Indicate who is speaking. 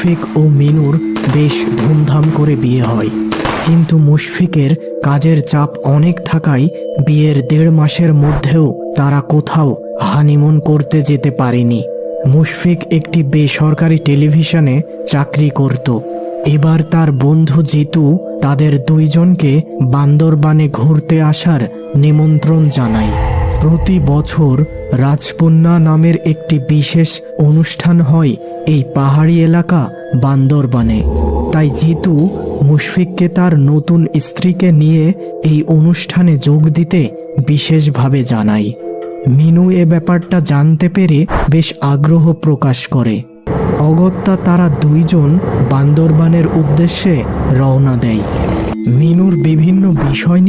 Speaker 1: মুশফিক ও মিনুর বেশ ধুমধাম করে বিয়ে হয়, কিন্তু মুশফিকের কাজের চাপ অনেক থাকায় বিয়ের 1.5 মাসের মধ্যেও তারা কোথাও হানিমুন করতে যেতে পারেনি। মুশফিক একটি বেসরকারি টেলিভিশনে চাকরি করত। এবার তার বন্ধু জিতু তাদের দুইজনকে বান্দরবানে ঘুরতে আসার নিমন্ত্রণ জানায়। প্রতি বছর রাজকন্যা নামের একটি বিশেষ অনুষ্ঠান হয় এই পাহাড়ি এলাকা বান্দরবানে। তাই জিতু মুশফিককে তার নতুন স্ত্রীকে নিয়ে এই অনুষ্ঠানে যোগ দিতে বিশেষভাবে জানায়। মিনু এ ব্যাপারটা জানতে পেরে বেশ আগ্রহ প্রকাশ করে। অগত্যা তারা দুইজন বান্দরবানের উদ্দেশ্যে রওনা দেয়। মিনুর বিভিন্ন বিষয় নিয়ে